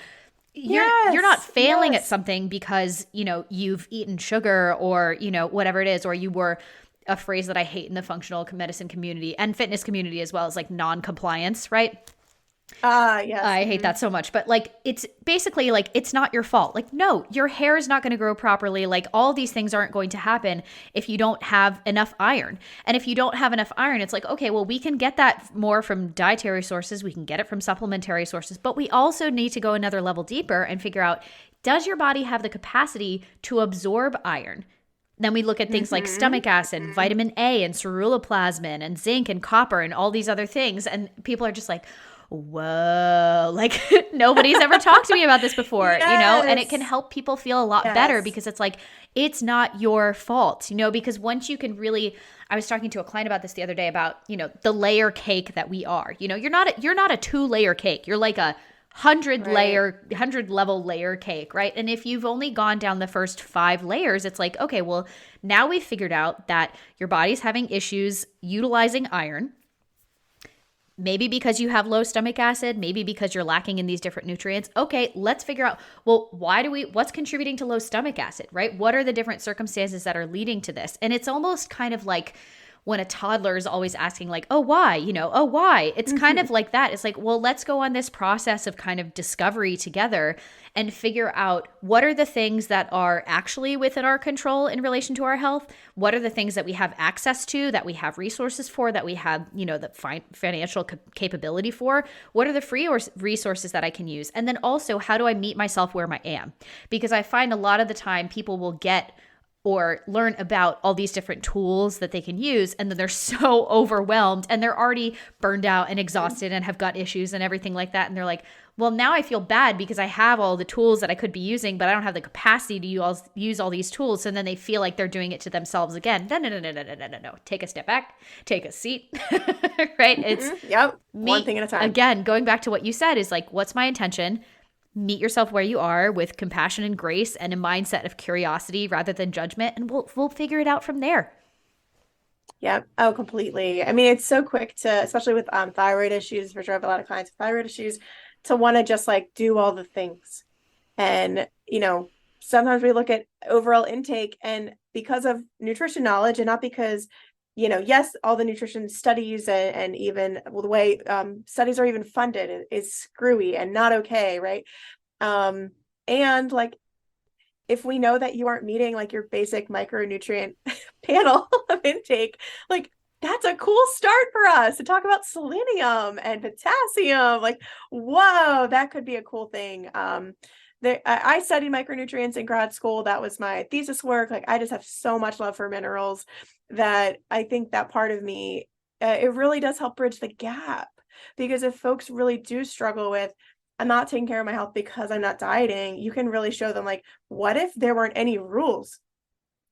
You're not failing at something because, you've eaten sugar or, whatever it is, or you were, a phrase that I hate in the functional medicine community and fitness community as well, is like non-compliance, right? Yes. I hate that so much. But like, it's basically like, it's not your fault. Like, no, your hair is not going to grow properly. Like, all these things aren't going to happen if you don't have enough iron. And if you don't have enough iron, it's like, okay, well, we can get that more from dietary sources. We can get it from supplementary sources, but we also need to go another level deeper and figure out, does your body have the capacity to absorb iron? Then we look at things like stomach acid, vitamin A, and ceruloplasmin, and zinc, and copper, and all these other things. And people are just like, whoa, like nobody's ever talked to me about this before, and it can help people feel a lot better, because it's like, it's not your fault, because once you can really, I was talking to a client about this the other day about, the layer cake that we are, you're not a 2-layer cake. You're like a 100 level layer cake, right? And if you've only gone down the first 5 layers, it's like, okay, well, now we've figured out that your body's having issues utilizing iron. Maybe because you have low stomach acid, maybe because you're lacking in these different nutrients. Okay, let's figure out, well, what's contributing to low stomach acid, right? What are the different circumstances that are leading to this? And it's almost kind of like when a toddler is always asking like, oh, why, oh, why? It's kind of like that. It's like, well, let's go on this process of kind of discovery together and figure out what are the things that are actually within our control in relation to our health. What are the things that we have access to, that we have resources for, that we have, the financial capability for? What are the free resources that I can use? And then also, how do I meet myself where I am? Because I find a lot of the time people will get or learn about all these different tools that they can use, and then they're so overwhelmed and they're already burned out and exhausted and have gut issues and everything like that. And they're like, well, now I feel bad because I have all the tools that I could be using, but I don't have the capacity to use all these tools. So then they feel like they're doing it to themselves again. No. Take a step back, take a seat, right? It's one thing at a time. Again, going back to what you said is like, what's my intention? Meet yourself where you are with compassion and grace and a mindset of curiosity rather than judgment, and we'll figure it out from there. Yeah. Oh, completely. I mean, it's so quick to, especially with thyroid issues, for sure I have a lot of clients with thyroid issues, to want to just like do all the things. And, sometimes we look at overall intake, and because of nutrition knowledge, and not because, yes, all the nutrition studies and even the way studies are even funded is screwy and not okay, right? And like, if we know that you aren't meeting like your basic micronutrient panel of intake, like that's a cool start for us to talk about selenium and potassium. Like, whoa, that could be a cool thing. I studied micronutrients in grad school. That was my thesis work. Like, I just have so much love for minerals that I think that part of me, it really does help bridge the gap. Because if folks really do struggle with, I'm not taking care of my health because I'm not dieting, you can really show them like, what if there weren't any rules?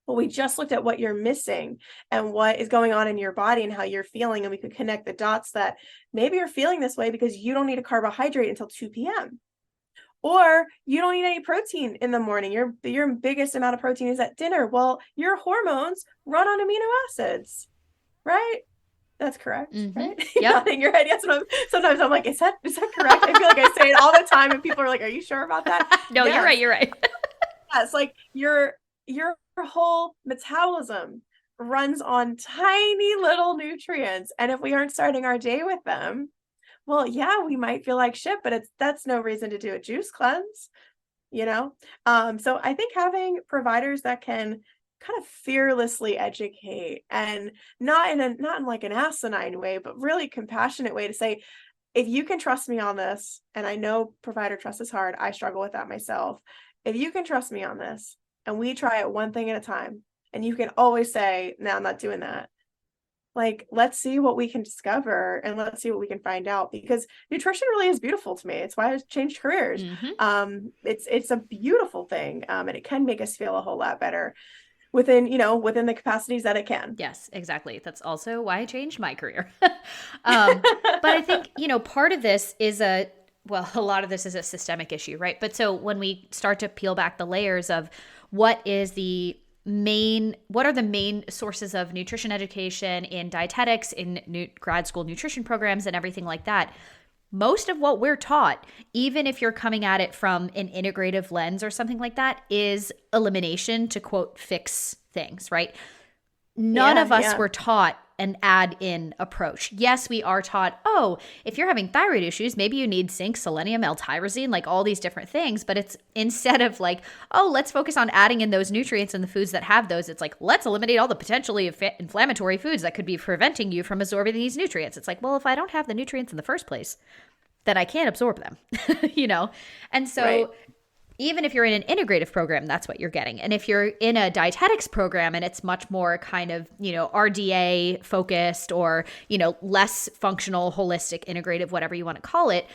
Well, we just looked at what you're missing and what is going on in your body and how you're feeling. And we could connect the dots that maybe you're feeling this way because you don't need a carbohydrate until 2 p.m. Or you don't need any protein in the morning. Your biggest amount of protein is at dinner. Well, your hormones run on amino acids, right? That's correct, right? Yeah. Nodding your head. Yes. Sometimes I'm like, is that correct? I feel like I say it all the time, and people are like, "Are you sure about that?" No, yes. You're right. Yes, like your whole metabolism runs on tiny little nutrients, and if we aren't starting our day with them, well, yeah, we might feel like shit, but that's no reason to do a juice cleanse, So I think having providers that can kind of fearlessly educate, and not in like an asinine way, but really compassionate way, to say, if you can trust me on this, and I know provider trust is hard, I struggle with that myself. If you can trust me on this, and we try it one thing at a time, and you can always say, no, I'm not doing that. Like, let's see what we can discover, and let's see what we can find out, because nutrition really is beautiful to me. It's why I've changed careers. It's a beautiful thing. And it can make us feel a whole lot better within the capacities that it can. Yes, exactly. That's also why I changed my career. But I think, part of this is a lot of this is a systemic issue, right? But so when we start to peel back the layers of what are the main sources of nutrition education in dietetics, in grad school nutrition programs and everything like that, most of what we're taught, even if you're coming at it from an integrative lens or something like that, is elimination to, quote, fix things, right? None of us were taught an add-in approach. Yes, we are taught, if you're having thyroid issues, maybe you need zinc, selenium, L-tyrosine, like all these different things. But it's instead of like, let's focus on adding in those nutrients in the foods that have those, it's like, let's eliminate all the potentially inflammatory foods that could be preventing you from absorbing these nutrients. It's like, well, if I don't have the nutrients in the first place, then I can't absorb them, And so even if you're in an integrative program, that's what you're getting. And if you're in a dietetics program and it's much more kind of, RDA focused or, less functional, holistic, integrative, whatever you want to call it,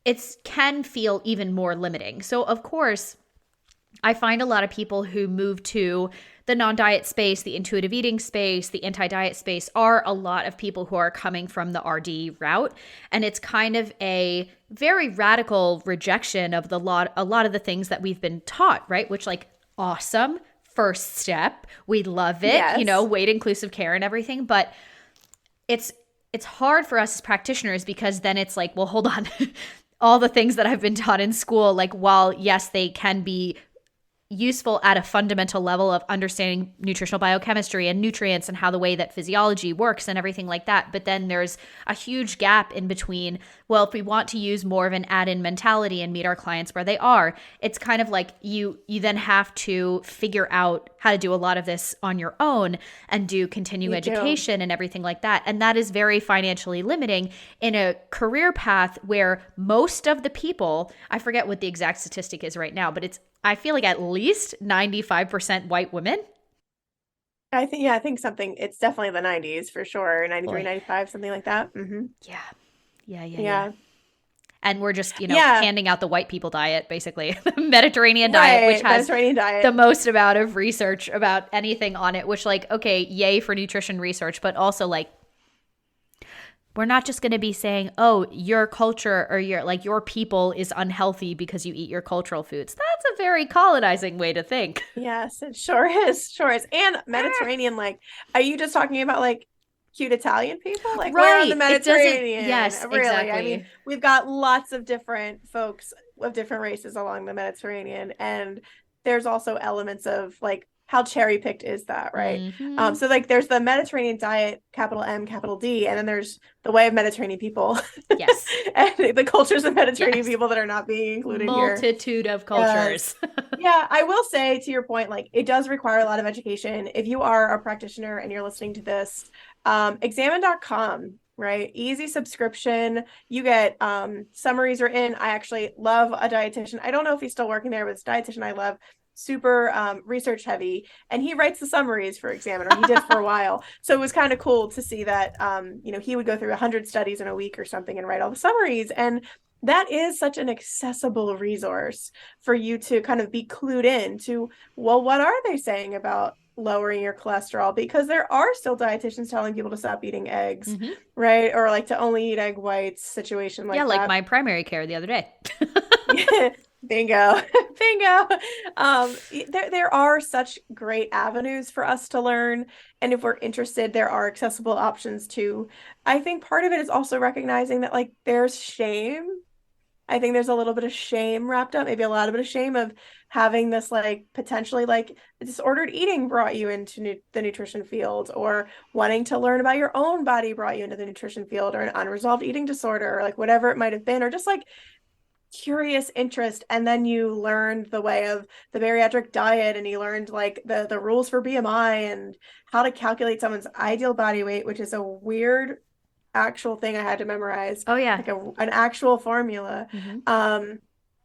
it can feel even more limiting. So of course, I find a lot of people who move to the non-diet space, the intuitive eating space, the anti-diet space are a lot of people who are coming from the RD route. And it's kind of a very radical rejection of a lot of the things that we've been taught, right? Which awesome, first step. We love it, Yes. weight inclusive care and everything. But it's hard for us as practitioners because then it's well, hold on. All the things that I've been taught in school, while yes, they can be useful at a fundamental level of understanding nutritional biochemistry and nutrients and how the way that physiology works and everything like that. But then there's a huge gap in between. Well, if we want to use more of an add-in mentality and meet our clients where they are, it's kind of you then have to figure out how to do a lot of this on your own and do continuing education and everything like that. And that is very financially limiting in a career path where most of the people, I forget what the exact statistic is right now, but I feel like at least 95% white women. I think something, it's definitely the 90s for sure. 93, 95, something like that. Mm-hmm. Yeah. And we're just, handing out the white people diet, basically. The Mediterranean diet, which has the most amount of research about anything on it, which okay, yay for nutrition research, but also we're not just going to be saying, oh, your culture or your people is unhealthy because you eat your cultural foods. That's a very colonizing way to think. Yes, it sure is. Sure is. And Mediterranean, are you just talking about cute Italian people? Right. We're on the Mediterranean. Yes, really. Exactly. I mean, we've got lots of different folks of different races along the Mediterranean. And there's also elements of how cherry picked is that, right? Mm-hmm. So there's the Mediterranean diet, capital M, capital D, and then there's the way of Mediterranean people. Yes. And the cultures of Mediterranean people that are not being included here. Multitude of cultures. Yeah, I will say to your point, it does require a lot of education. If you are a practitioner and you're listening to this, examine.com, right? Easy subscription. You get summaries written. I actually love a dietitian. I don't know if he's still working there, but it's a dietitian I love. Super research heavy, and he writes the summaries for Examiner. He did for a while, so it was kind of cool to see that he would go through 100 studies in a week or something and write all the summaries. And that is such an accessible resource for you to kind of be clued in to, well, what are they saying about lowering your cholesterol? Because there are still dietitians telling people to stop eating eggs, mm-hmm. right? Or to only eat egg whites, situation like that. Yeah, my primary care the other day. Bingo. There are such great avenues for us to learn. And if we're interested, there are accessible options too. I think part of it is also recognizing that there's shame. I think there's a little bit of shame wrapped up, maybe a lot of bit of shame of having this potentially disordered eating brought you into the nutrition field, or wanting to learn about your own body brought you into the nutrition field, or an unresolved eating disorder, or whatever it might have been, or just curious interest. And then you learned the way of the bariatric diet, and you learned the rules for BMI and how to calculate someone's ideal body weight, which is a weird actual thing I had to memorize. Oh yeah. An actual formula. Mm-hmm.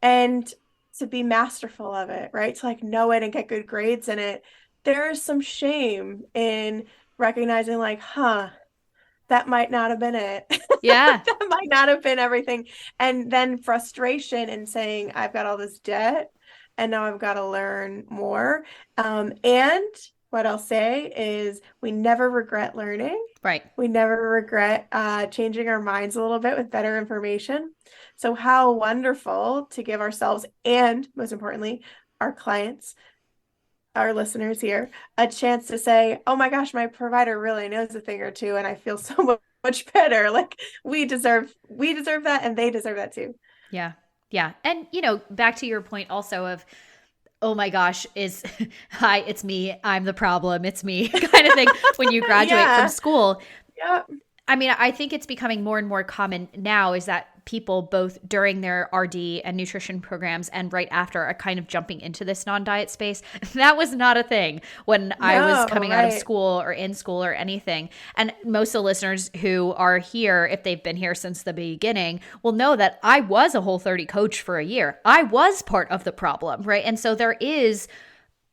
And to be masterful of it, right? To know it and get good grades in it. There is some shame in recognizing that might not have been it. Yeah. That might not have been everything. And then frustration in saying, I've got all this debt and now I've got to learn more. And what I'll say is we never regret learning. Right. We never regret changing our minds a little bit with better information. So how wonderful to give ourselves, and most importantly, our clients, our listeners here, a chance to say, oh my gosh, my provider really knows a thing or two, and I feel so much better. We deserve that, and they deserve that too. Yeah. And back to your point also of, oh my gosh, hi, it's me, I'm the problem, it's me kind of thing when you graduate from school. Yeah. I mean, I think it's becoming more and more common now is that people both during their RD and nutrition programs and right after are kind of jumping into this non-diet space. That was not a thing when I was coming out of school or in school or anything. And most of the listeners who are here, if they've been here since the beginning, will know that I was a Whole30 coach for a year. I was part of the problem, right? And so there is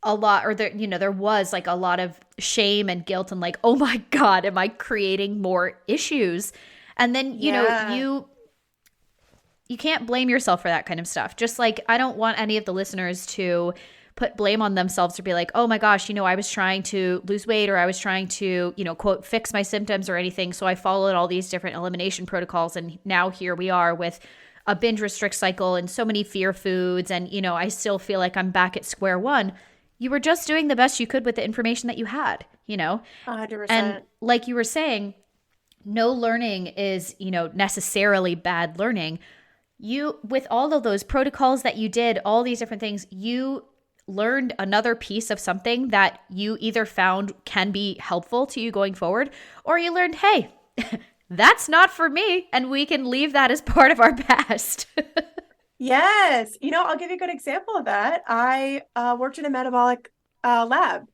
a lot, or there, there was like a lot of shame and guilt and like, oh my God, am I creating more issues? And then, you can't blame yourself for that kind of stuff. Just like, I don't want any of the listeners to put blame on themselves to be like, oh my gosh, I was trying to lose weight, or I was trying to, quote, fix my symptoms or anything. So I followed all these different elimination protocols. And now here we are with a binge restrict cycle and so many fear foods. And, I still feel like I'm back at square one. You were just doing the best you could with the information that you had, 100%. And like you were saying, no learning is, necessarily bad learning. You, with all of those protocols that you did, all these different things, you learned another piece of something that you either found can be helpful to you going forward, or you learned, hey, that's not for me, and we can leave that as part of our past. Yes. I'll give you a good example of that. I worked in a metabolic lab,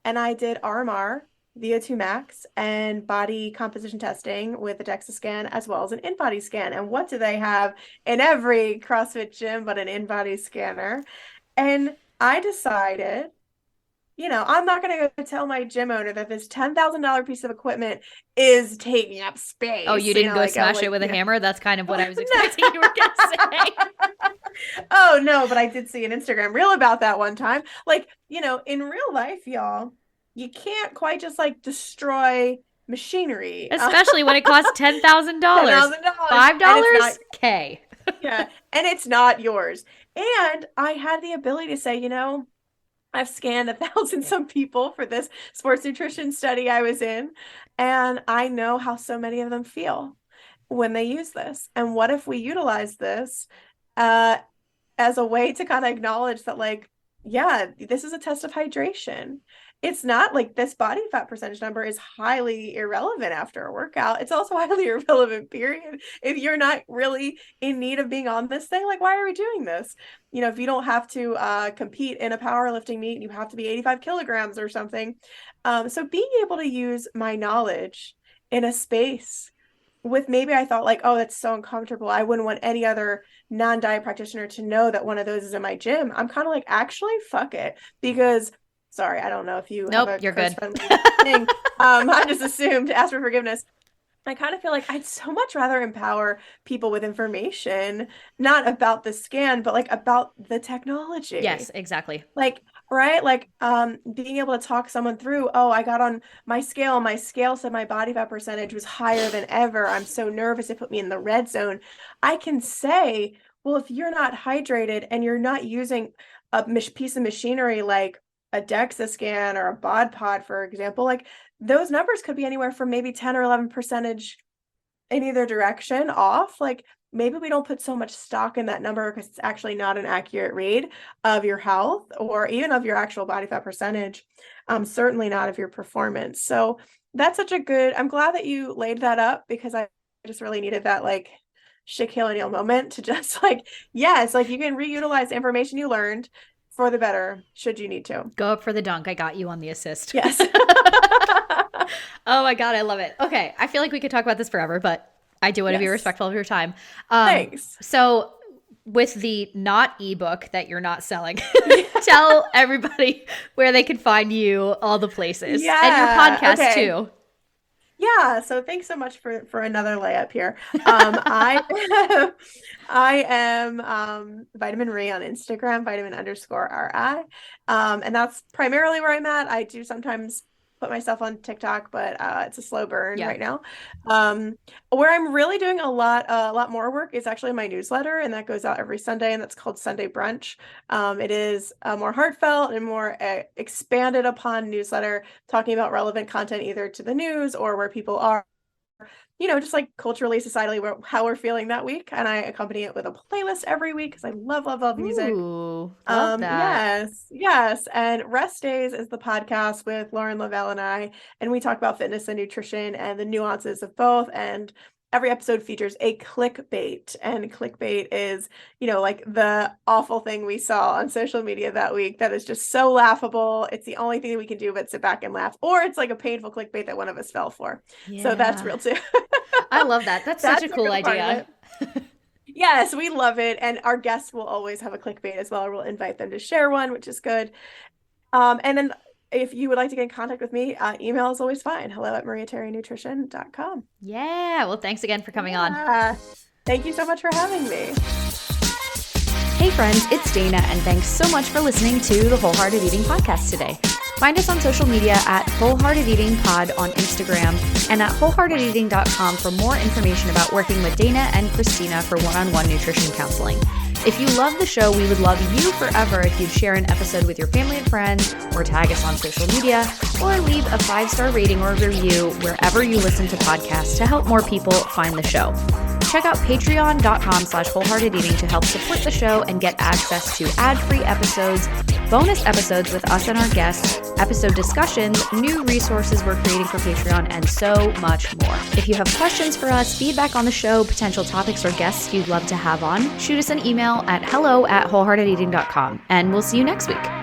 and I did RMR, VO2 max, and body composition testing with a DEXA scan as well as an in-body scan. And what do they have in every CrossFit gym but an in-body scanner? And I decided, I'm not going to go tell my gym owner that this $10,000 piece of equipment is taking up space. Oh, you didn't go smash it with a hammer? That's kind of what I was expecting you were going to say. Oh, no, but I did see an Instagram reel about that one time. Like, in real life, y'all, you can't quite just like destroy machinery. Especially when it costs $10,000. $5? K. Yeah, and it's not yours. And I had the ability to say, I've scanned 1,000 some people for this sports nutrition study I was in, and I know how so many of them feel when they use this. And what if we utilize this as a way to kind of acknowledge that, like, yeah, this is a test of hydration. It's not like this body fat percentage number is highly irrelevant after a workout. It's also highly irrelevant, period. If you're not really in need of being on this thing, like, why are we doing this? If you don't have to compete in a powerlifting meet, you have to be 85 kilograms or something. So being able to use my knowledge in a space with, maybe I thought like, oh, that's so uncomfortable, I wouldn't want any other non-diet practitioner to know that one of those is in my gym. I'm kind of like, actually, fuck it. Because, sorry, I don't know if you have a you're good thing. I just assumed, ask for forgiveness. I kind of feel like I'd so much rather empower people with information, not about the scan, but like about the technology. Yes, exactly. Like, right? Like, being able to talk someone through, oh, I got on my scale said my body fat percentage was higher than ever. I'm so nervous, it put me in the red zone. I can say, well, if you're not hydrated and you're not using a piece of machinery like a DEXA scan or a bod pod, for example, like, those numbers could be anywhere from maybe 10 or 11 percentage in either direction off. Like, maybe we don't put so much stock in that number because it's actually not an accurate read of your health or even of your actual body fat percentage. Certainly not of your performance. So that's such a good, I'm glad that you laid that up, because I just really needed that like Shaquille O'Neal moment to just like, yes, like, you can reutilize the information you learned for the better, should you need to. Go up for the dunk. I got you on the assist. Yes. Oh my God, I love it. Okay, I feel like we could talk about this forever, but I do want to be respectful of your time. Thanks. So with the not ebook that you're not selling, tell everybody where they can find you, all the places, and your podcast too. Yeah, so thanks so much for another layup here. I am Vitamin Ri on Instagram, vitamin_RI. And that's primarily where I'm at. I do sometimes put myself on TikTok, but it's a slow burn right now. Where I'm really doing a lot more work is actually my newsletter, and that goes out every Sunday, and that's called Sunday Brunch. It is a more heartfelt and more expanded upon newsletter, talking about relevant content either to the news or where people are, just like culturally, societally, how we're feeling that week. And I accompany it with a playlist every week because I love music. Ooh, love that. Yes. And Rest Days is the podcast with Lauren Lavelle and I, and we talk about fitness and nutrition and the nuances of both. And every episode features a clickbait, and clickbait is, like the awful thing we saw on social media that week that is just so laughable. It's the only thing that we can do but sit back and laugh, or it's like a painful clickbait that one of us fell for. Yeah. So that's real too. I love that. That's such a cool idea. Yes, we love it. And our guests will always have a clickbait as well. We'll invite them to share one, which is good. And then if you would like to get in contact with me, email is always fine. hello@mariaterrynutrition.com. Yeah. Well, thanks again for coming on. Thank you so much for having me. Hey friends, it's Dana, and thanks so much for listening to the Wholehearted Eating Podcast today. Find us on social media at Wholehearted Eating Pod on Instagram and at wholeheartedeating.com for more information about working with Dana and Christina for one-on-one nutrition counseling. If you love the show, we would love you forever if you'd share an episode with your family and friends, or tag us on social media, or leave a 5-star rating or review wherever you listen to podcasts to help more people find the show. Check out patreon.com/wholeheartedeating to help support the show and get access to ad-free episodes, bonus episodes with us and our guests, episode discussions, new resources we're creating for Patreon, and so much more. If you have questions for us, feedback on the show, potential topics or guests you'd love to have on, shoot us an email at hello@wholeheartedeating.com, and we'll see you next week.